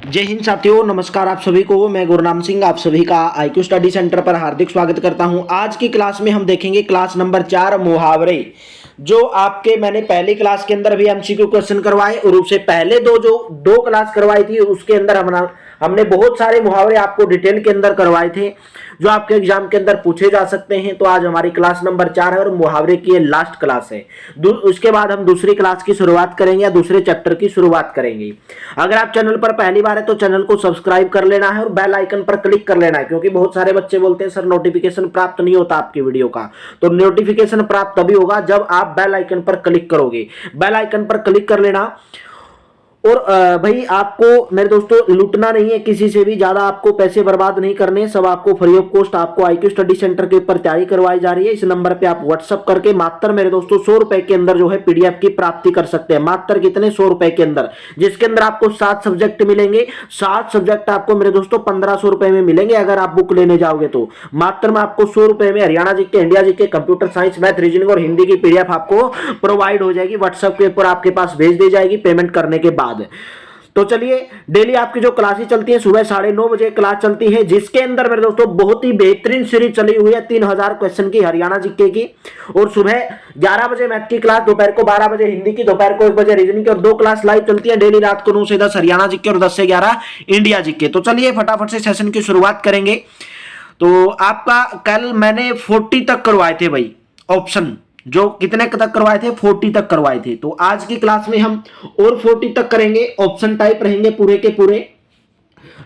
जय हिंद साथियों, नमस्कार आप सभी को। मैं गुरनाम सिंह आप सभी का आईक्यू स्टडी सेंटर पर हार्दिक स्वागत करता हूं। आज की क्लास में हम देखेंगे क्लास नंबर 4 मुहावरे, जो आपके मैंने पहली क्लास के अंदर भी एमसीक्यू क्वेश्चन करवाए और उससे पहले दो क्लास करवाई थी, उसके अंदर हमने बहुत सारे मुहावरे आपको डिटेल के अंदर करवाए थे जो आपके एग्जाम के अंदर पूछे जा सकते हैं। तो आज हमारी क्लास नंबर 4 है और मुहावरे की ये लास्ट क्लास है। उसके बाद हम दूसरी क्लास की शुरुआत करेंगे या दूसरे चैप्टर की शुरुआत करेंगे। अगर आप चैनल पर पहली बार है तो चैनल को सब्सक्राइब कर लेना है और बेल आइकन पर क्लिक कर लेना है, क्योंकि बहुत सारे बच्चे बोलते हैं सर नोटिफिकेशन प्राप्त नहीं होता आपकी वीडियो का। तो नोटिफिकेशन प्राप्त तभी होगा जब आप बेल आइकन पर क्लिक करोगे। बेल आइकन पर क्लिक कर लेना। और भाई आपको मेरे दोस्तों लूटना नहीं है किसी से भी, ज्यादा आपको पैसे बर्बाद नहीं करने, सब आपको फ्री ऑफ कॉस्ट आपको आईक्यू स्टडी सेंटर के ऊपर तैयारी करवाई जा रही है। इस नंबर पे आप व्हाट्सअप करके मात्र मेरे दोस्तों 100 रुपए के अंदर जो है पीडीएफ की प्राप्ति कर सकते हैं। मात्र कितने? 100 रुपए के अंदर, जिसके अंदर आपको 7 सब्जेक्ट मिलेंगे। 7 सब्जेक्ट आपको मेरे दोस्तों 1500 रुपए में मिलेंगे अगर आप बुक लेने जाओगे तो। मात्र में आपको 100 रुपए में Haryana GK, India GK, computer science, math, reasoning और हिंदी की पीडीएफ आपको प्रोवाइड हो जाएगी। व्हाट्सएप के ऊपर आपके पास भेज दी जाएगी पेमेंट करने के बाद। तो चलिए, डेली आपकी जो क्लासेस चलती है सुबह 9:30 बजे क्लास चलती है, जिसके अंदर मेरे दोस्तों बहुत ही बेहतरीन सीरीज चली हुई है 3000 क्वेश्चन की हरियाणा जीके की। और सुबह 11 बजे मैथ की क्लास, दोपहर को 12 बजे हिंदी की, दोपहर को 1 बजे रीजनिंग की, और 2 क्लास लाइव चलती है डेली रात को 9 से 10 हरियाणा जीके और 10 से 11 इंडिया जीके। तो चलिए फटाफट से सेशन की शुरुआत करेंगे। तो आपका कल मैंने 40 तक करवाए थे भाई ऑप्शन, जो कितने तक करवाए थे? 40 तक करवाए थे। तो आज की क्लास में हम और 40 तक करेंगे। ऑप्शन टाइप रहेंगे पूरे के पूरे।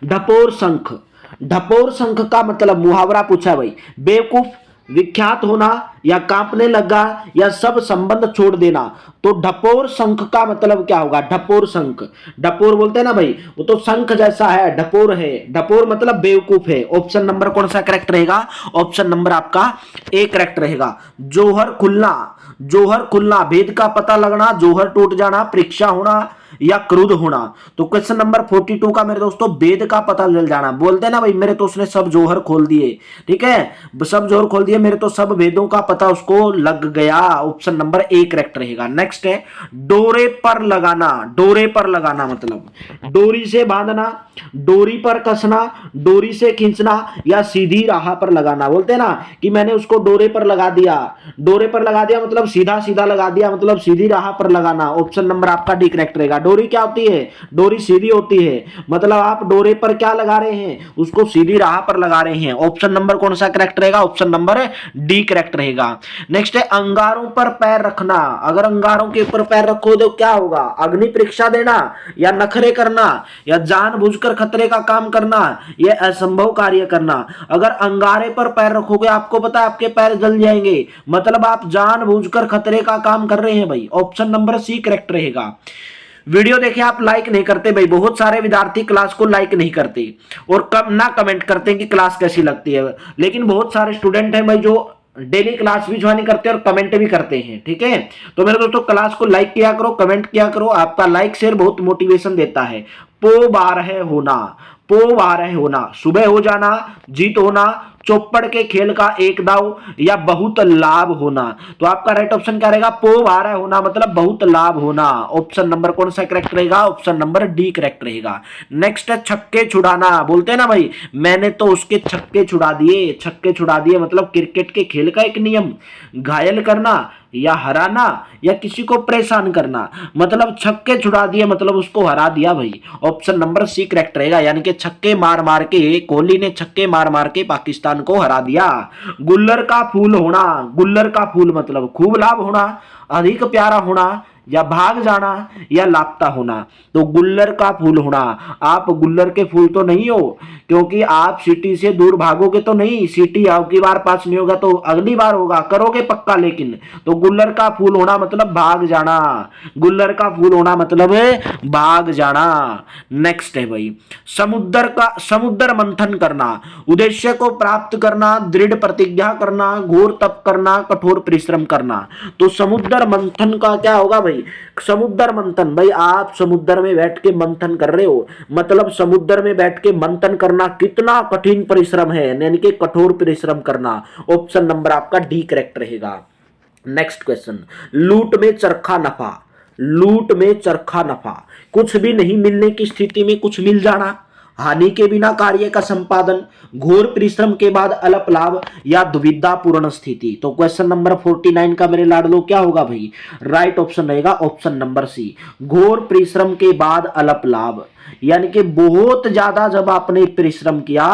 ढपोर शंख। ढपोर शंख का मतलब मुहावरा पूछा है भाई। बेवकूफ, विख्यात होना, या कांपने लगा, या सब संबंध छोड़ देना। तो ढपोर शंख का मतलब क्या होगा? ढपोर शंख, ढपोर बोलते हैं ना भाई, वो तो शंख जैसा है, ढपोर है। ढपोर मतलब बेवकूफ है। ऑप्शन नंबर कौन सा करेक्ट रहेगा? ऑप्शन नंबर आपका ए करेक्ट रहेगा। जोहर खुलना, जोहर खुलना, भेद का पता लगना, जोहर टूट जाना, परीक्षा होना, या क्रुद्ध होना। तो क्वेश्चन नंबर 42 का मेरे दोस्तों वेद का पता चल जाना। बोलते हैं ना भाई, मेरे तो उसने सब जोहर खोल दिए, ठीक है, सब जोहर खोल दिए, मेरे तो सब वेदों का पता उसको लग गया। ऑप्शन नंबर ए करेक्ट रहेगा। नेक्स्ट है डोरे पर लगाना। डोरे पर लगाना मतलब डोरी से बांधना, डोरी पर कसना, डोरी से खींचना, या सीधी राह पर लगाना। बोलते हैं ना कि मैंने उसको डोरे पर लगा दिया। डोरे पर लगा दिया मतलब सीधा सीधा लगा दिया, मतलब सीधी राह पर लगाना। ऑप्शन नंबर आपका डी करेक्ट रहेगा। डोरी क्या होती है? डोरी सीधी होती है, मतलब आप डोरे पर क्या लगा रहे हैं? उसको सीधी राह पर लगा रहे हैं। ऑप्शन नंबर कौन सा करेक्ट रहेगा? ऑप्शन नंबर डी करेक्ट रहेगा। नेक्स्ट है अंगारों पर पैर रखना। अगर अंगारों के ऊपर पैर रखो तो क्या होगा? अग्नि परीक्षा देना, या नखरे करना, या जानबूझकर खतरे का काम करना, या असंभव कार्य करना। अगर अंगारे पर पैर रखोगे आपको पता है आपके पैर जल जाएंगे, मतलब आप जानबूझकर खतरे का काम कर रहे हैं भाई। ऑप्शन नंबर सी करेक्ट रहेगा। वीडियो देखे आप लाइक नहीं करते भाई, बहुत सारे विद्यार्थी क्लास को लाइक नहीं करते और कम ना कमेंट करते हैं कि क्लास कैसी लगती है। लेकिन बहुत सारे स्टूडेंट हैं भाई जो डेली क्लास भी ज्वाइन करते हैं और कमेंट भी करते हैं, ठीक है। तो मेरे दोस्तों क्लास को लाइक किया करो, कमेंट किया करो, आपका लाइक शेयर बहुत मोटिवेशन देता है। पो बारह होना, पो बारह होना, सुबह हो जाना, जीत होना, चौपड़ के खेल का एक दाव, या बहुत लाभ होना। तो आपका राइट ऑप्शन क्या रहेगा? पो बारह होना मतलब बहुत लाभ होना। ऑप्शन नंबर कौन सा करेक्ट रहेगा? ऑप्शन नंबर डी करेक्ट रहेगा। नेक्स्ट है छक्के छुड़ाना। बोलते हैं ना भाई, मैंने तो उसके छक्के छुड़ा दिए। छक्के छुड़ा दिए मतलब क्रिकेट के खेल का एक नियम, घायल करना, या हराना, या किसी को परेशान करना। मतलब छक्के छुड़ा दिए मतलब उसको हरा दिया भाई। ऑप्शन नंबर सी करेक्ट रहेगा, यानी कि छक्के मार मार के, कोहली ने छक्के मार मार के पाकिस्तान को हरा दिया। गुल्लर का फूल होना। गुल्लर का फूल मतलब खूब लाभ होना, अधिक प्यारा होना, या भाग जाना, या लापता होना। तो गुल्लर का फूल होना, आप गुल्लर के फूल तो नहीं हो, क्योंकि आप सिटी से दूर भागोगे तो नहीं। सिटी आपकी बार पास नहीं होगा तो अगली बार होगा, करोगे पक्का लेकिन। तो गुल्लर का फूल होना मतलब भाग जाना। गुल्लर का फूल होना मतलब भाग जाना। नेक्स्ट है भाई समुद्र मंथन करना। उद्देश्य को प्राप्त करना, दृढ़ प्रतिज्ञा करना, घोर तप करना, कठोर परिश्रम करना। तो समुद्र मंथन का क्या होगा भाई? समुद्र मंथन भाई, आप समुद्र में बैठ के मंथन कर रहे हो, मतलब समुद्र में बैठ के मंथन करना कितना कठिन परिश्रम है, यानी कि कठोर परिश्रम करना। ऑप्शन नंबर आपका डी करेक्ट रहेगा। नेक्स्ट क्वेश्चन, लूट में चरखा नफा। लूट में चरखा नफा, कुछ भी नहीं मिलने की स्थिति में कुछ मिल जाना, हानि के बिना कार्य का संपादन, घोर परिश्रम के बाद अल्प लाभ या दुविधापूर्ण स्थिति। तो क्वेश्चन नंबर 49 का मेरे लाडलो क्या होगा भाई, राइट ऑप्शन रहेगा ऑप्शन नंबर सी, घोर परिश्रम के बाद अल्प लाभ। यानी कि बहुत ज्यादा जब आपने परिश्रम किया,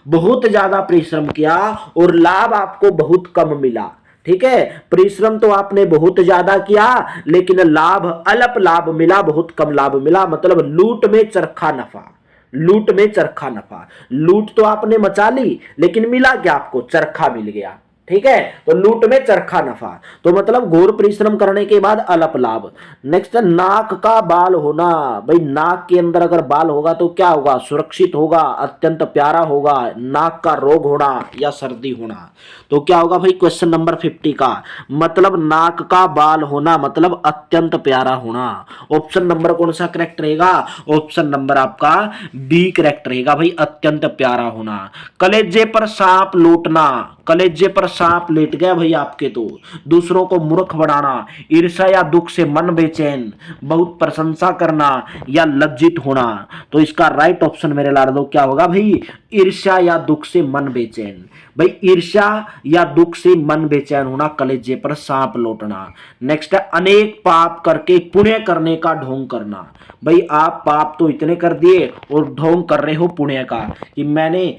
बहुत ज्यादा परिश्रम किया और लाभ आपको बहुत कम मिला, ठीक है, परिश्रम तो आपने बहुत ज्यादा किया लेकिन लाभ अल्प लाभ मिला, बहुत कम लाभ मिला, मतलब लूट में चरखा नफा, लूट में चरखा नफा। लूट तो आपने मचा ली लेकिन मिला क्या आपको, चरखा मिल गया, ठीक है, तो लूट में चरखा नफा, तो मतलब घोर परिश्रम करने के बाद अल्प लाभ। नेक्स्ट है नाक का बाल होना, भाई नाक के अंदर अगर बाल होगा तो क्या होगा, सुरक्षित होगा, अत्यंत प्यारा होगा, नाक का रोग होना या सर्दी होना। तो क्या होगा भाई क्वेश्चन नंबर 50 का मतलब नाक का बाल होना मतलब अत्यंत प्यारा होना। ऑप्शन नंबर कौन सा करेक्ट रहेगा, ऑप्शन नंबर आपका बी करेक्ट रहेगा भाई, अत्यंत प्यारा होना। कलेजे पर सांप लूटना, कलेजे पर सांप लेट गया भाई आपके, तो दूसरों को मूर्ख बनाना, ईर्ष्या या दुख से मन बेचैन, बहुत प्रशंसा करना या लज्जित होना। तो इसका राइट ऑप्शन मेरे लाडलो क्या होगा भाई, ईर्ष्या या दुख से मन बेचैन। भाई ईर्ष्या या दुख से मन बेचैन होना, कलेजे पर सांप लौटना। नेक्स्ट है अनेक पाप करके पुण्य करने का ढोंग करना। भाई आप पाप तो इतने कर दिए और ढोंग कर रहे हो पुण्य का, कि मैंने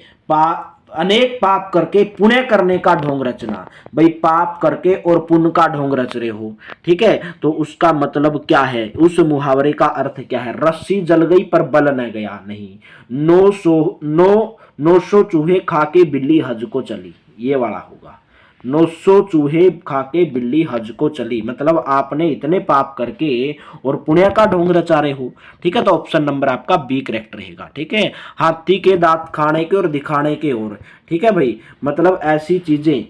अनेक पाप करके पुण्य करने का ढोंग रचना। भाई पाप करके और पुण्य का ढोंग रच रहे हो, ठीक है, तो उसका मतलब क्या है, उस मुहावरे का अर्थ क्या है, रस्सी जल गई पर बल न गया नहीं, 900 चूहे खा के बिल्ली हज को चली, ये वाला होगा, 900 चूहे खा के बिल्ली हज को चली, मतलब आपने इतने पाप करके और पुण्य का ढोंग रचा रहे हो, ठीक है, तो ऑप्शन नंबर आपका बी करेक्ट रहेगा, ठीक है। हाथी के दांत खाने के और दिखाने के और, ठीक है भाई, मतलब ऐसी चीजें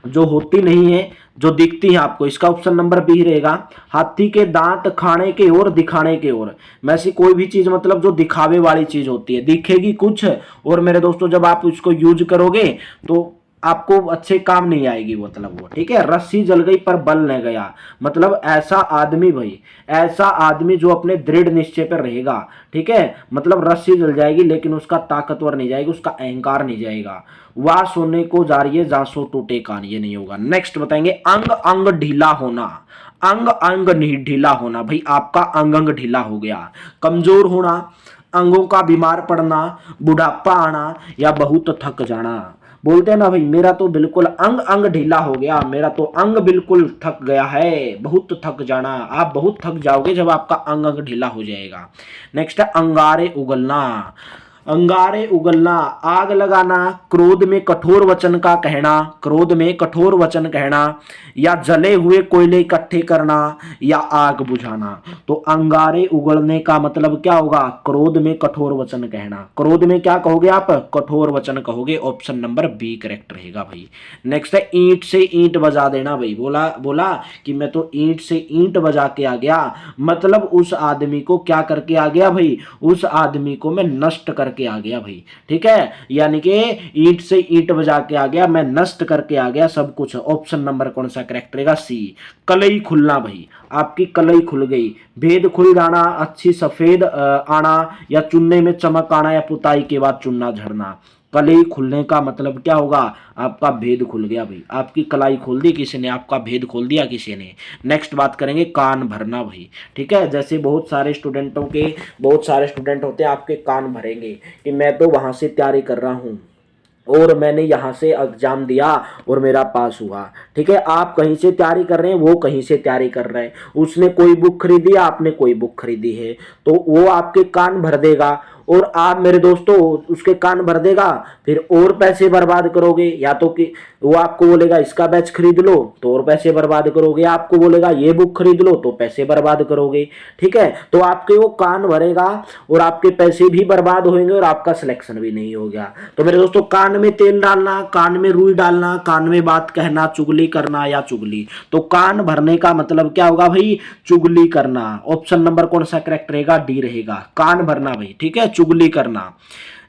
जो होती नहीं है जो दिखती है आपको, इसका ऑप्शन नंबर बी रहेगा, हाथी के दांत खाने के और दिखाने के और। में से कोई भी चीज मतलब जो दिखावे वाली चीज होती है, दिखेगी कुछ और मेरे दोस्तों जब आप उसको यूज करोगे तो आपको अच्छे काम नहीं आएगी, मतलब वो, ठीक है। रस्सी जल गई पर बल न गया, मतलब ऐसा आदमी भाई, ऐसा आदमी जो अपने दृढ़ निश्चय पर रहेगा, ठीक है, मतलब रस्सी जल जाएगी लेकिन उसका ताकतवर नहीं जाएगी, उसका अहंकार नहीं जाएगा। वह सोने को जा रही है जहां सो टूटे कान, ये नहीं होगा। नेक्स्ट बताएंगे अंग अंग ढीला होना, अंग अंग ढीला होना, भाई आपका अंग अंग ढीला हो गया, कमजोर होना, अंगों का बीमार पड़ना, बुढ़ापा आना या बहुत थक जाना। बोलते हैं ना भाई मेरा तो बिल्कुल अंग अंग ढीला हो गया, मेरा तो अंग बिल्कुल थक गया है, बहुत थक जाना, आप बहुत थक जाओगे जब आपका अंग अंग ढीला हो जाएगा। नेक्स्ट है अंगारे उगलना, अंगारे उगलना, आग लगाना, क्रोध में कठोर वचन का कहना, क्रोध में कठोर वचन कहना या जले हुए कोयले इकट्ठे करना या आग बुझाना। तो अंगारे उगलने का मतलब क्या होगा, क्रोध में कठोर वचन कहना, क्रोध में क्या कहोगे आप, कठोर वचन कहोगे, ऑप्शन नंबर बी करेक्ट रहेगा भाई। नेक्स्ट है ईंट से ईंट बजा देना, भाई बोला बोला कि मैं तो ईंट से ईंट बजा के आ गया, मतलब उस आदमी को क्या करके आ गया भाई, उस आदमी को मैं नष्ट करके आ गया भाई, ठीक है, यानी कि ईंट से ईंट बजा के आ गया, मैं नष्ट करके आ गया सब कुछ। ऑप्शन नंबर कौन सा करेक्ट रहेगा, सी, कलई खुलना, भाई आपकी कलई खुल गई, भेद खुल जाना, अच्छी सफेद आना या चुनने में चमक आना या पुताई के बाद चुनना झड़ना। कलाई खुलने का मतलब क्या होगा, आपका भेद खुल गया भाई, आपकी कलाई खोल दी किसी ने, आपका भेद खोल दिया किसी ने। नेक्स्ट बात करेंगे कान भरना भाई, ठीक है, जैसे बहुत सारे स्टूडेंट होते हैं आपके कान भरेंगे कि मैं तो वहां से तैयारी कर रहा हूं और मैंने यहाँ से एग्जाम दिया और मेरा पास हुआ, ठीक है, आप कहीं से तैयारी कर रहे हैं, वो कहीं से तैयारी कर रहे हैं, उसने कोई बुक खरीदी, आपने कोई बुक खरीदी है, तो वो आपके कान भर देगा और आप मेरे दोस्तों उसके कान भर देगा, फिर और पैसे बर्बाद करोगे, या तो कि वो आपको बोलेगा इसका बैच खरीद लो तो और पैसे बर्बाद करोगे, आपको बोलेगा ये बुक खरीद लो तो पैसे बर्बाद करोगे, ठीक है, तो आपके वो कान भरेगा और आपके पैसे भी बर्बाद होंगे और आपका सिलेक्शन भी नहीं हो गया। तो मेरे दोस्तों कान में तेल डालना, कान में रुई डालना, कान में बात कहना, चुगली करना या चुगली। तो कान भरने का मतलब क्या होगा भाई, चुगली करना। ऑप्शन नंबर कौन सा करेक्ट रहेगा, डी रहेगा, कान भरना भाई, ठीक है, चुगली करना।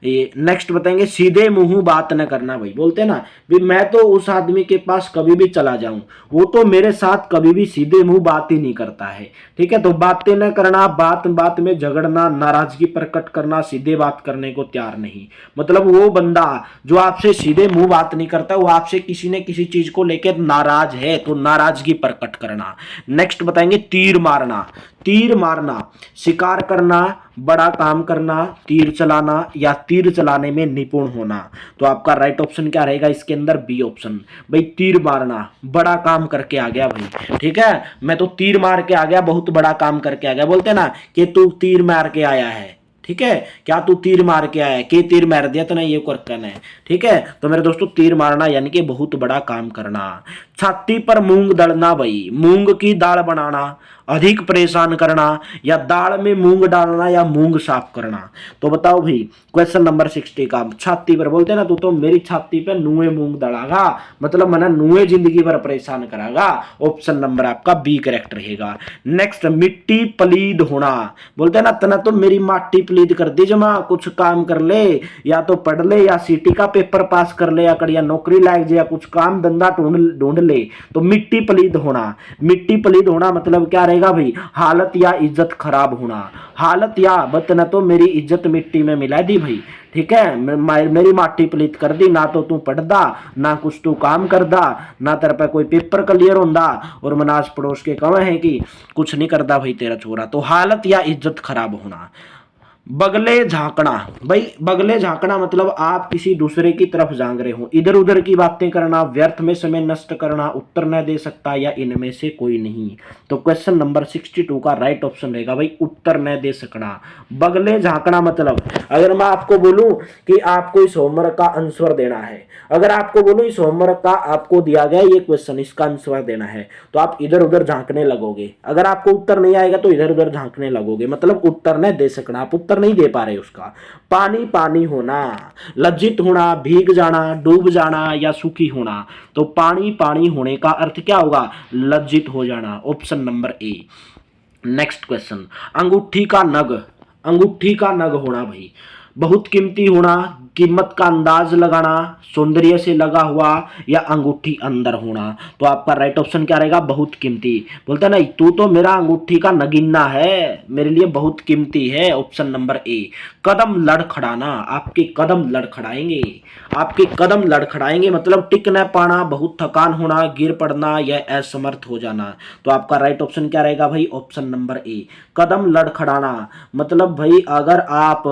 ये नेक्स्ट बताएंगे सीधे मुंह बात न करना भाई, बोलते हैं ना भी मैं तो उस आदमी के पास कभी भी चला जाऊं, वो तो मेरे साथ कभी भी सीधे मुंह बात ही नहीं करता है। ठीक है, तो बातें न करना, बात बात में झगड़ना, नाराजगी प्रकट करना, सीधे बात करने को तैयार नहीं। मतलब वो बंदा जो आपसे सीधे मुंह बात नहीं करता, वो आपसे किसी न किसी चीज को लेकर नाराज है, तो नाराजगी प्रकट करना। नेक्स्ट बताएंगे तीर मारना। तीर मारना, शिकार करना, बड़ा काम करना, तीर चलाना या तीर चलाने में निपुण होना। तो आपका राइट ऑप्शन क्या रहेगा इसके अंदर? B option. भाई तीर मारना, बड़ा काम करके आ गया भाई। ठीक है, मैं तो तीर मार के आ गया, बहुत बड़ा काम करके आ गया। बोलते हैं ना कि तू तीर मार के आया है। ठीक है, क्या तू तीर मार के आया है? के तीर मार दिया तो नहीं, ये क्वेश्चन है। ठीक है, तो मेरे दोस्तों तीर मारना यानी कि बहुत बड़ा काम करना। छाती पर मूंग दलना भाई, मूंग की दाल बनाना, अधिक परेशान करना, या दाल में मूंग डालना, या मूंग साफ करना। तो बताओ भाई क्वेश्चन नंबर 60 का। छाती पर, बोलते ना तू तो मेरी छाती पे नुए मूंग दड़ागा, मतलब मना नुए जिंदगी भर परेशान करागा। ऑप्शन नंबर आपका बी करेक्ट रहेगा। नेक्स्ट मिट्टी पलीद होना, बोलते ना तना तो मेरी माटी पलीद कर दी जमा, कुछ काम कर ले, या तो पढ़ ले, या सीटी का पेपर पास कर ले, या कड़िया नौकरी लायक जे, या कुछ काम धंधा ढूंढ ले। तो मिट्टी पलीद होना, मिट्टी पलीद होना मतलब क्या रहेगा भाई? हालत या इज्जत खराब होना। हालत या बतना तो मेरी इज्जत मिट्टी में मिला दी भाई। ठीक है, मेरी माटी पलीत कर दी, ना तो तू पढ़दा, ना कुछ तू काम करदा, ना तेरे पे कोई पेपर क्लियर होंदा, और मनास पड़ोस के कम है कि कुछ नहीं करदा भाई तेरा छोरा। तो हालत या इज्जत खराब होना। बगले झांकना, भाई बगले झांकना मतलब आप किसी दूसरे की तरफ झांक रहे हो, इधर उधर की बातें करना, व्यर्थ में समय नष्ट करना, उत्तर न दे सकता या इनमें से कोई नहीं। तो क्वेश्चन नंबर 62 का राइट ऑप्शन रहेगा भाई उत्तर न दे सकना। बगले झांकना मतलब अगर मैं आपको बोलूं कि आपको इस होमवर्क का आंसर देना है, अगर आपको बोलूं इस होमवर्क का आपको दिया गया ये क्वेश्चन, इसका आंसर देना है, तो आप इधर उधर झांकने लगोगे। अगर आपको उत्तर नहीं आएगा तो इधर उधर झांकने लगोगे, मतलब उत्तर न दे सकना, आप उत्तर नहीं दे पा रहे उसका। पानी पानी होना, लज्जित होना, भीग जाना, डूब जाना, या सुखी होना। तो पानी पानी होने का अर्थ क्या होगा? लज्जित हो जाना। Option number A. Next question, अंगूठी का नग। अंगूठी का नग होना भाई, बहुत कीमती होना, कीमत का अंदाज लगाना, सौंदर्य से लगा हुआ, या अंगूठी अंदर होना। तो आपका राइट ऑप्शन क्या रहेगा? बहुत कीमती। बोलता नहीं तू तो मेरा अंगूठी का नगीना है, मेरे लिए बहुत कीमती है। Option number A. कदम लड़खड़ाना, आपके कदम लड़खड़ाएंगे, आपके कदम लड़खड़ाएंगे मतलब टिक न पाना, बहुत थकान होना, गिर पड़ना, या असमर्थ हो जाना। तो आपका राइट ऑप्शन क्या रहेगा भाई? Option number A. कदम लड़खड़ाना मतलब भाई अगर आप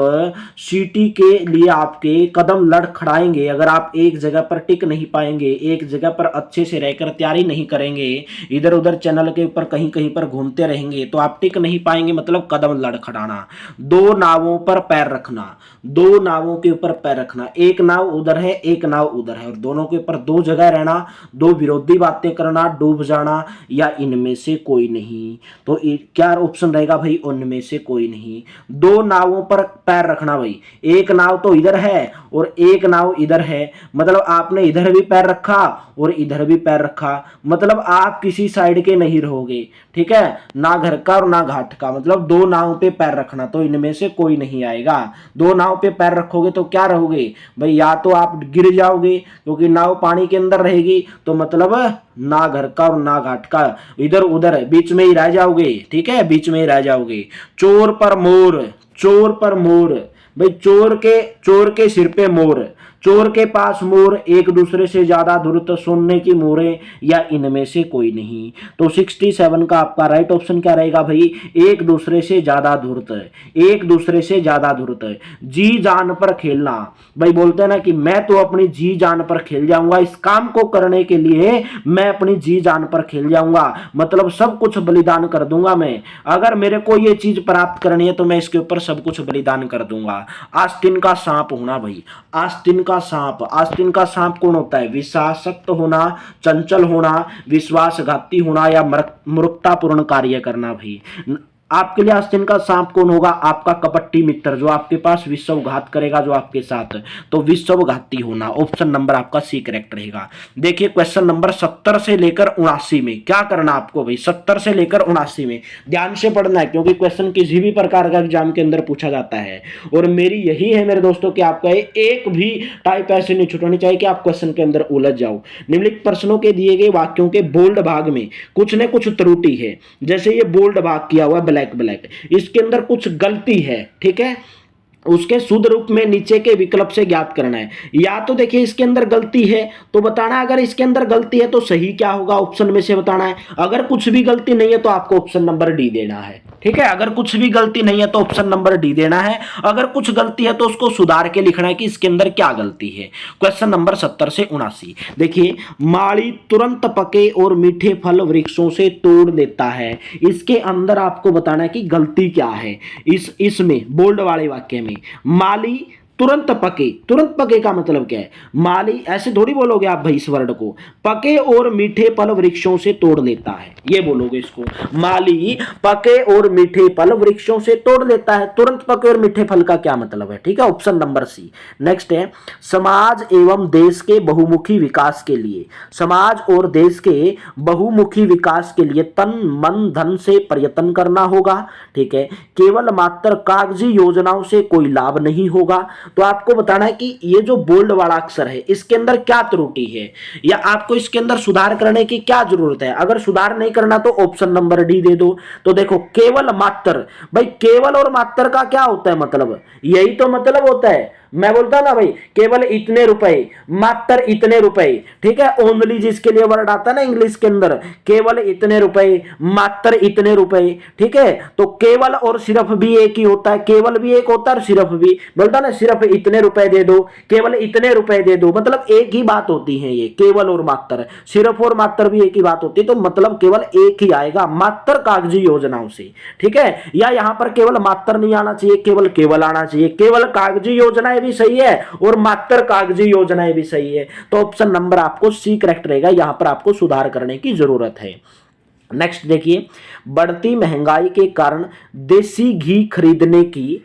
सीटी के लिए आपके कदम लड़खड़ाएंगे, अगर आप एक जगह पर टिक नहीं पाएंगे, एक जगह पर अच्छे से रहकर तैयारी नहीं करेंगे, इधर उधर चैनल के ऊपर कहीं कहीं पर घूमते रहेंगे, तो आप टिक नहीं पाएंगे, मतलब कदम लड़खड़ाना। दो नावों पर पैर रखना, दो नावों के ऊपर पैर रखना, एक नाव उधर है एक नाव उधर है, और दोनों के ऊपर दो जगह रहना, दो विरोधी बातें करना, डूब जाना, या इनमें से कोई नहीं। तो क्या ऑप्शन रहेगा भाई? उनमें से कोई नहीं। दो नावों पर पैर रखना भाई, एक नाव तो इधर है और एक नाव इधर है, मतलब आपने इधर भी पैर रखा और इधर भी पैर रखा, मतलब आप किसी साइड के नहीं रहोगे। ठीक है, ना घर का और ना घाट का, मतलब दो नाव पे पैर रखना, तो इनमें से कोई नहीं आएगा। दो नाव पे पैर रखोगे तो क्या रहोगे भाई? या तो आप गिर जाओगे क्योंकि नाव पानी के अंदर रहेगी, तो मतलब ना घर का और ना घाट का, इधर उधर बीच में ही रह जाओगे। ठीक है, बीच में ही रह जाओगे। चोर पर मोर, चोर पर मोर भाई, चोर के सिर पे मोर, चोर के पास मोर, एक दूसरे से ज्यादा धूर्त, सोने की मोरे, या इनमें से कोई नहीं। तो 67 का आपका राइट ऑप्शन क्या रहेगा भाई? एक दूसरे से ज्यादा धूर्त, एक दूसरे से ज्यादा धूर्त। जी जान पर खेलना भाई, बोलते हैं ना कि मैं तो अपनी जी जान पर खेल जाऊंगा, इस काम को करने के लिए मैं अपनी जी जान पर खेल जाऊंगा, मतलब सब कुछ बलिदान कर दूंगा मैं। अगर मेरे को ये चीज प्राप्त करनी है तो मैं इसके ऊपर सब कुछ बलिदान कर दूंगा। आस्तीन का सांप होना भाई, आस्तीन का सांप, आस्तीन का सांप कौन होता है? विषासक्त होना, चंचल होना, विश्वासघाती होना, या मूर्खतापूर्ण कार्य करना भाई। आपके लिए आस्तीन का सांप कौन होगा? आपका कपट्टी मित्र, जो आपके पास विश्वघात करेगा, जो आपके साथ, तो विश्वघाती होना। ऑप्शन नंबर आपका सी करेक्ट रहेगा। देखिए क्वेश्चन नंबर 70 से लेकर 79 में क्या करना आपको भाई, 70 से लेकर 79 में ध्यान से पढ़ना है, क्योंकि क्वेश्चन किसी भी प्रकार का एग्जाम के अंदर पूछा जाता है। और मेरी यही है मेरे दोस्तों कि आपका एक भी टाइप ऐसे नहीं छूटनी चाहिए कि आप क्वेश्चन के अंदर उलझ जाओ। निम्नलिखित प्रश्नों के दिए गए वाक्यों के बोल्ड भाग में कुछ न कुछ त्रुटि है। जैसे ये बोल्ड भाग किया हुआ ब्लैक ब्लैक, इसके अंदर कुछ गलती है, ठीक है, उसके शुद्ध रूप में नीचे के विकल्प से ज्ञात करना है। या तो देखिए इसके अंदर गलती है तो बताना है, अगर इसके अंदर गलती है तो सही क्या होगा ऑप्शन में से बताना है। अगर कुछ भी गलती नहीं है तो आपको ऑप्शन नंबर डी देना है, ठीक है। अगर कुछ भी गलती नहीं है तो ऑप्शन नंबर डी देना है। अगर कुछ गलती है तो उसको सुधार के लिखना है कि इसके अंदर क्या गलती है। क्वेश्चन नंबर 70 से 79 देखिए, माली तुरंत पके और मीठे फल वृक्षों से तोड़ लेता है, इसके अंदर आपको बताना है कि गलती क्या है। इसमें बोल्ड वाले वाक्य में माली तुरंत पके, तुरंत पके का मतलब क्या है? माली ऐसे थोड़ी बोलोगे आप भाई इस वर्ड को, पके और मीठे फल वृक्षों से तोड़ लेता है, ये बोलोगे इसको। माली पके और मीठे फल वृक्षों से तोड़ लेता है, तुरंत पके और मीठे फल का क्या मतलब है, ठीक है, ऑप्शन नंबर सी। नेक्स्ट है, समाज एवं देश के बहुमुखी विकास के लिए, समाज और देश के बहुमुखी विकास के लिए तन मन धन से प्रयत्न करना होगा, ठीक है। केवल मात्र कागजी योजनाओं से कोई लाभ नहीं होगा। तो आपको बताना है कि ये जो बोल्ड वाला अक्षर है इसके अंदर क्या त्रुटि है, या आपको इसके अंदर सुधार करने की क्या जरूरत है। अगर सुधार नहीं करना तो ऑप्शन नंबर डी दे दो। तो देखो केवल मात्र, भाई केवल और मात्र का क्या होता है मतलब, यही तो मतलब होता है। मैं बोलता ना भाई केवल इतने रुपए, मात्र इतने रुपए, ठीक है, ओनली जिसके लिए वर्ड आता है ना इंग्लिश के अंदर, केवल इतने रुपए, मात्र इतने रुपए, ठीक है। तो केवल और सिर्फ भी एक ही होता है, केवल भी एक होता है और सिर्फ भी, बोलता ना सिर्फ इतने रुपए दे दो, केवल इतने रुपए दे दो, मतलब एक ही बात होती है ये, केवल और मात्र, सिर्फ और मात्र भी एक ही बात होती है। तो मतलब केवल एक ही आएगा, मात्र कागजी योजनाओं से, ठीक है। या यहां पर केवल मात्र नहीं आना चाहिए, केवल केवल आना चाहिए। केवल कागजी योजनाएं भी सही है और मात्र कागजी योजनाएं भी सही है। तो ऑप्शन नंबर आपको सी करेक्ट रहेगा, यहां पर आपको सुधार करने की जरूरत है। नेक्स्ट देखिए, बढ़ती महंगाई के कारण देसी घी खरीदने की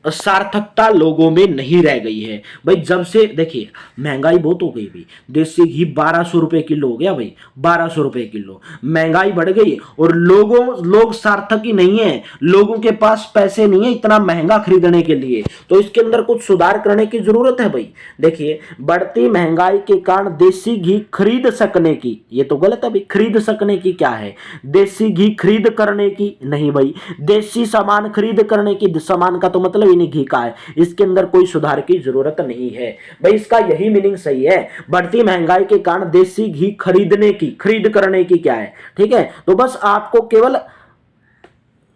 सार्थकता लोगों में नहीं रह गई है। भाई जब से देखिए महंगाई बहुत हो गई भाई, देसी घी 1200 रुपए किलो हो गया भाई, 1200 रुपए किलो, महंगाई बढ़ गई और लोग सार्थक ही नहीं है, लोगों के पास पैसे नहीं है इतना महंगा खरीदने के लिए। तो इसके अंदर कुछ सुधार करने की जरूरत है भाई। देखिए बढ़ती महंगाई के कारण देसी घी खरीद सकने की, ये तो गलत है भाई, खरीद सकने की क्या है, देसी घी खरीद करने की नहीं भाई, देसी सामान खरीद करने की, सामान का तो मतलब इन्हीं घी का है। इसके अंदर कोई सुधार की जरूरत नहीं है भाई, इसका यही मीनिंग सही है। बढ़ती महंगाई के कारण देसी घी खरीदने की, खरीद करने की क्या है, ठीक है। तो बस आपको केवल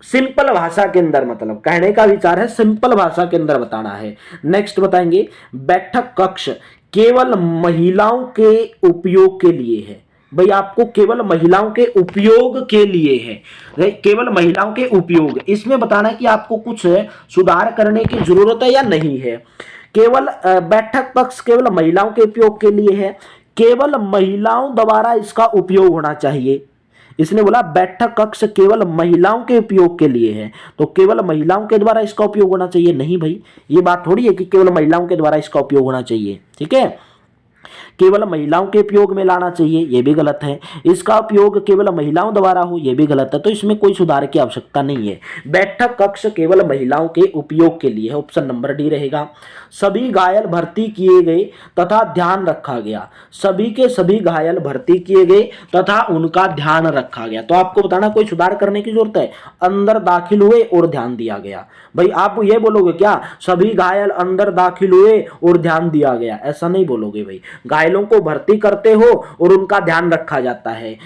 सिंपल भाषा के अंदर, मतलब कहने का विचार है सिंपल भाषा के अंदर बताना है। नेक्स्ट बताएंगे, बैठक कक्ष केवल महिलाओं के उपयोग के लिए है। भाई आपको केवल महिलाओं के उपयोग के लिए है, केवल महिलाओं के उपयोग, इसमें बताना है कि आपको कुछ सुधार करने की जरूरत है या नहीं है। केवल बैठक कक्ष केवल महिलाओं के उपयोग के लिए है, केवल महिलाओं द्वारा इसका उपयोग होना चाहिए। इसने बोला बैठक कक्ष केवल महिलाओं के उपयोग के लिए है, तो केवल महिलाओं के द्वारा इसका उपयोग होना चाहिए, नहीं भाई ये बात थोड़ी है कि केवल महिलाओं के द्वारा इसका उपयोग होना चाहिए, ठीक है। केवल महिलाओं के उपयोग में लाना चाहिए, यह भी गलत है। इसका उपयोग केवल महिलाओं द्वारा हो, यह भी गलत है। तो इसमें कोई सुधार की आवश्यकता नहीं है। बैठक कक्ष केवल महिलाओं के उपयोग के लिए है, ऑप्शन नंबर डी रहेगा। सभी घायल भर्ती किए गए तथा ध्यान रखा गया, सभी के सभी घायल भर्ती किए गए तथा उनका ध्यान रखा गया। तो आपको बताना कोई सुधार करने की जरूरत है, अंदर दाखिल हुए और ध्यान दिया गया। भाई आप ये बोलोगे क्या सभी घायल अंदर दाखिल हुए और ध्यान दिया गया, ऐसा नहीं बोलोगे भाई। घायलों को भर्ती करते हो और उनका ध्यान रखा जाता है,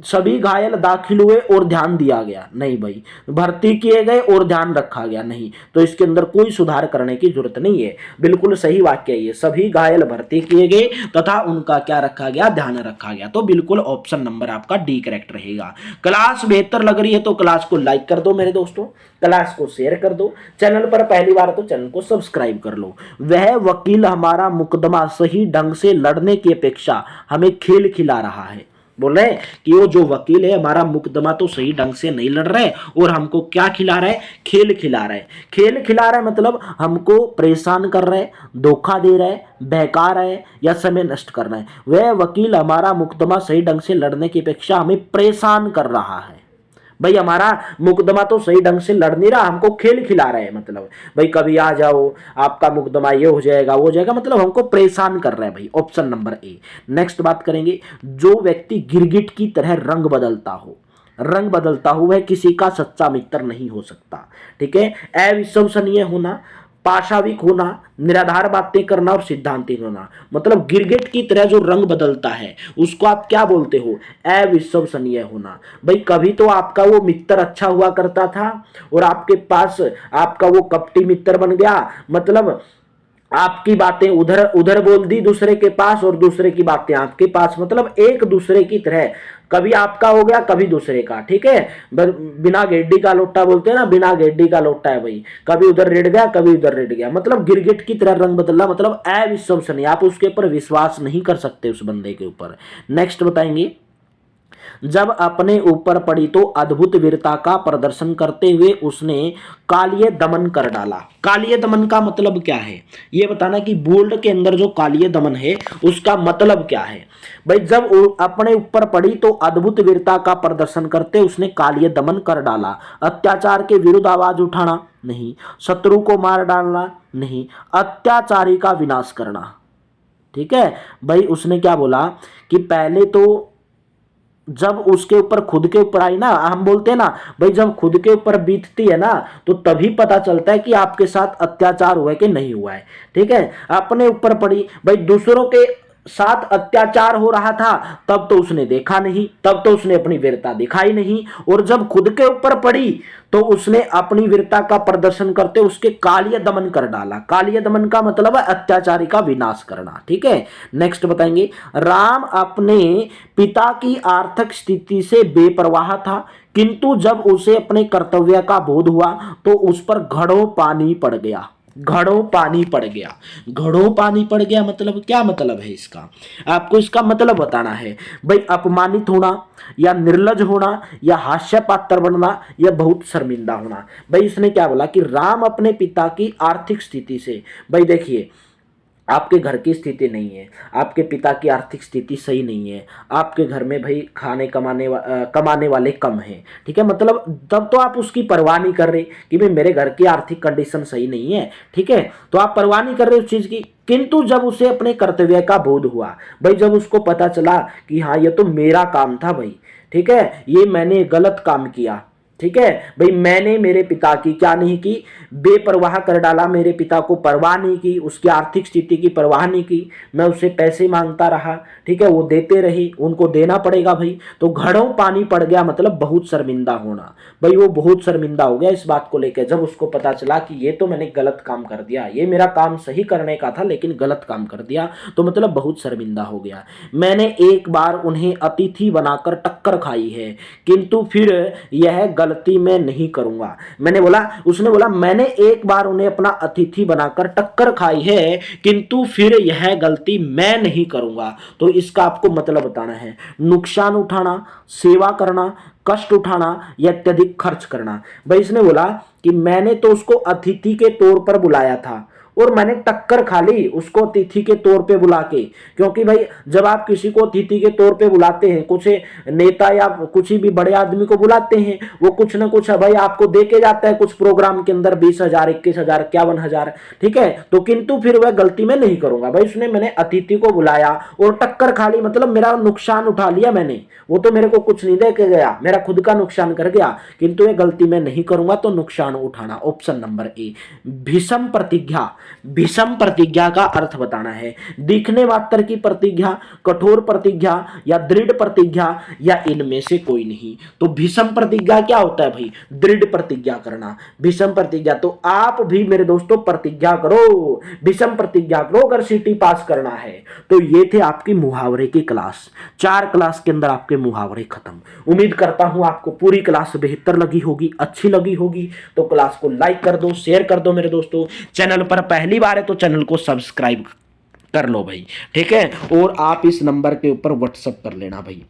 सभी घायल दाखिल हुए और ध्यान दिया गया नहीं भाई, भर्ती किए गए और ध्यान रखा गया नहीं। तो इसके अंदर कोई सुधार करने की जरूरत नहीं है, बिल्कुल सही वाक्य है ये, सभी घायल भर्ती किए गए तथा उनका क्या रखा गया, ध्यान रखा गया। तो बिल्कुल ऑप्शन नंबर आपका डी करेक्ट रहेगा। क्लास बेहतर लग रही है तो क्लास को लाइक कर दो मेरे दोस्तों, क्लास को शेयर कर दो, चैनल पर पहली बार तो चैनल को सब्सक्राइब कर लो। वह वकील हमारा मुकदमा सही ढंग से लड़ने की अपेक्षा हमें खेल खिला रहा है। बोल रहे हैं कि वो जो वकील है हमारा मुकदमा तो सही ढंग से नहीं लड़ रहा है और हमको क्या खिला रहा है, खेल खिला रहा है। खेल खिला रहा है मतलब हमको परेशान कर रहा है, धोखा दे रहा है, बहका रहा है या समय नष्ट कर रहा है। वह वकील हमारा मुकदमा सही ढंग से लड़ने की अपेक्षा हमें परेशान कर रहा है। भाई हमारा मुकदमा तो सही ढंग से लड़ नहीं रहा, हमको खेल खिला रहे हैं। मतलब भाई कभी आ जाओ, आपका मुकदमा ये हो जाएगा वो हो जाएगा, मतलब हमको परेशान कर रहा है भाई। Option number A. नेक्स्ट बात करेंगे, जो व्यक्ति गिरगिट की तरह रंग बदलता हो, रंग बदलता हो वह किसी का सच्चा मित्र नहीं हो सकता। ठीक है। अविश्वसनीय होना, पाशाविक होना, निराधार बातें करना और सिद्धांतिक होना, मतलब गिरगिट की तरह जो रंग बदलता है उसको आप क्या बोलते हो, अविश्वसनीय होना। भाई कभी तो आपका वो मित्र अच्छा हुआ करता था और आपके पास आपका वो कपटी मित्र बन गया, मतलब आपकी बातें उधर उधर बोल दी दूसरे के पास और दूसरे की बातें आपके पास, मतलब एक दूसरे की तरह, कभी आपका हो गया कभी दूसरे का। ठीक है। बिना गेड्डी का लोटा बोलते हैं ना, बिना गेड्डी का लोटा है भाई, कभी उधर रेड गया कभी उधर रेड गया, मतलब गिरगिट की तरह रंग बदलना, मतलब अविश्वसनीय, आप उसके ऊपर विश्वास नहीं कर सकते उस बंदे के ऊपर। नेक्स्ट बताएंगे, जब अपने ऊपर पड़ी तो अद्भुत वीरता का प्रदर्शन करते हुए उसने कालिय दमन कर डाला। कालिय दमन का मतलब क्या है ये बताना कि बोल्ड के अंदर जो कालिय दमन है उसका मतलब क्या है। भाई जब अपने ऊपर पड़ी तो अद्भुत वीरता का प्रदर्शन करते उसने कालिय दमन कर डाला। अत्याचार के विरुद्ध आवाज उठाना नहीं, शत्रु को मार डालना नहीं, अत्याचारी का विनाश करना। ठीक है। भाई उसने क्या बोला कि पहले तो जब उसके ऊपर खुद के ऊपर आई ना, हम बोलते हैं ना भाई जब खुद के ऊपर बीतती है ना तो तभी पता चलता है कि आपके साथ अत्याचार हुआ है कि नहीं हुआ है। ठीक है। अपने ऊपर पड़ी, भाई दूसरों के साथ अत्याचार हो रहा था तब तो उसने देखा नहीं, तब तो उसने अपनी वीरता दिखाई नहीं, और जब खुद के ऊपर पड़ी तो उसने अपनी वीरता का प्रदर्शन करते उसके कालिय दमन कर डाला। कालिय दमन का मतलब है अत्याचारी का विनाश करना। ठीक है। नेक्स्ट बताएंगे, राम अपने पिता की आर्थिक स्थिति से बेपरवाह था, किंतु जब उसे अपने कर्तव्य का बोध हुआ तो उस पर घड़ों पानी पड़ गया। घड़ों पानी पड़ गया, घड़ों पानी पड़ गया मतलब क्या मतलब है इसका, आपको इसका मतलब बताना है। भाई अपमानित होना या निर्लज होना या हास्य पात्र बनना या बहुत शर्मिंदा होना। भाई इसने क्या बोला कि राम अपने पिता की आर्थिक स्थिति से, भाई देखिए आपके घर की स्थिति नहीं है, आपके पिता की आर्थिक स्थिति सही नहीं है, आपके घर में भाई कमाने वाले कम हैं। ठीक है। मतलब तब तो आप उसकी परवाह नहीं कर रहे कि भाई मेरे घर की आर्थिक कंडीशन सही नहीं है। ठीक है। तो आप परवाह नहीं कर रहे उस चीज की, किंतु जब उसे अपने कर्तव्य का बोध हुआ, भाई जब उसको पता चला कि हाँ ये तो मेरा काम था भाई, ठीक है, ये मैंने गलत काम किया, ठीक है, भाई मैंने मेरे पिता की क्या नहीं की, बेपरवाह कर डाला, मेरे पिता को परवाह नहीं की, उसकी आर्थिक स्थिति की परवाह नहीं की, मैं उससे पैसे मांगता रहा। ठीक है। वो देते रही, उनको देना पड़ेगा भाई, तो घड़ों पानी पड़ गया मतलब बहुत शर्मिंदा होना। भाई वो बहुत शर्मिंदा हो गया इस बात को लेकर, जब उसको पता चला कि ये तो मैंने गलत काम कर दिया, ये मेरा काम सही करने का था लेकिन गलत काम कर दिया, तो मतलब बहुत शर्मिंदा हो गया। मैंने एक बार उन्हें अतिथि बनाकर टक्कर खाई है, किंतु फिर यह गलती मैं नहीं करूंगा। मैंने बोला, उसने बोला मैंने एक बार उन्हें अपना अतिथि बनाकर टक्कर खाई है, किंतु फिर यह गलती मैं नहीं करूंगा। तो इसका आपको मतलब बताना है, नुकसान उठाना, सेवा करना, कष्ट उठाना या अत्यधिक खर्च करना। भाई इसने बोला कि मैंने तो उसको अतिथि के तौर पर बुलाया था और मैंने टक्कर खा ली उसको अतिथि के तौर पे बुला के, क्योंकि भाई जब आप किसी को अतिथि के तौर पे बुलाते हैं, कुछ नेता या कुछ भी बड़े आदमी को बुलाते हैं, वो कुछ ना कुछ भाई आपको दे के जाता है कुछ प्रोग्राम के अंदर, 20,000, 21,000, 51,000। ठीक है। तो किंतु फिर वह गलती मैं नहीं करूंगा। भाई उसने मैंने अतिथि को बुलाया और टक्कर खा ली, मतलब मेरा नुकसान उठा लिया मैंने, वो तो मेरे को कुछ नहीं दे के गया, मेरा खुद का नुकसान कर गया, किंतु ये गलती मैं नहीं करूंगा, तो नुकसान उठाना। Option number A. भीषम प्रतिज्ञा, भीषम प्रतिज्ञा का अर्थ बताना है, दिखने मात्र की प्रतिज्ञा, कठोर प्रतिज्ञा या दृढ़ प्रतिज्ञा या इनमें से कोई नहीं। तो भीषम प्रतिज्ञा क्या होता है भाई, दृढ़ प्रतिज्ञा करना। भीषम प्रतिज्ञा, तो आप भी मेरे दोस्तों प्रतिज्ञा करो, भीषम प्रतिज्ञा करो अगर सीटी पास करना है। तो ये थे आपकी मुहावरे की क्लास, 4 क्लास के अंदर आपके मुहावरे खत्म। उम्मीद करता हूं आपको पूरी क्लास बेहतर लगी होगी, अच्छी लगी होगी। तो क्लास को लाइक कर दो, शेयर कर दो मेरे दोस्तों। चैनल पर पहली बार है तो चैनल को सब्सक्राइब कर लो भाई। ठीक है। और आप इस नंबर के ऊपर व्हाट्सएप कर लेना भाई।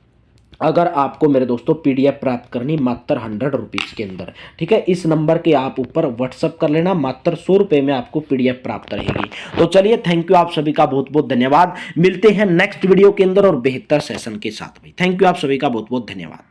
अगर आपको मेरे दोस्तों पीडीएफ प्राप्त करनी मात्र 100 रुपीज़ के अंदर, ठीक है, इस नंबर के आप ऊपर व्हाट्सअप कर लेना, मात्र 100 रुपये में आपको पीडीएफ प्राप्त रहेगी। तो चलिए, थैंक यू, आप सभी का बहुत बहुत धन्यवाद। मिलते हैं नेक्स्ट वीडियो के अंदर और बेहतर सेशन के साथ में। थैंक यू, आप सभी का बहुत बहुत धन्यवाद।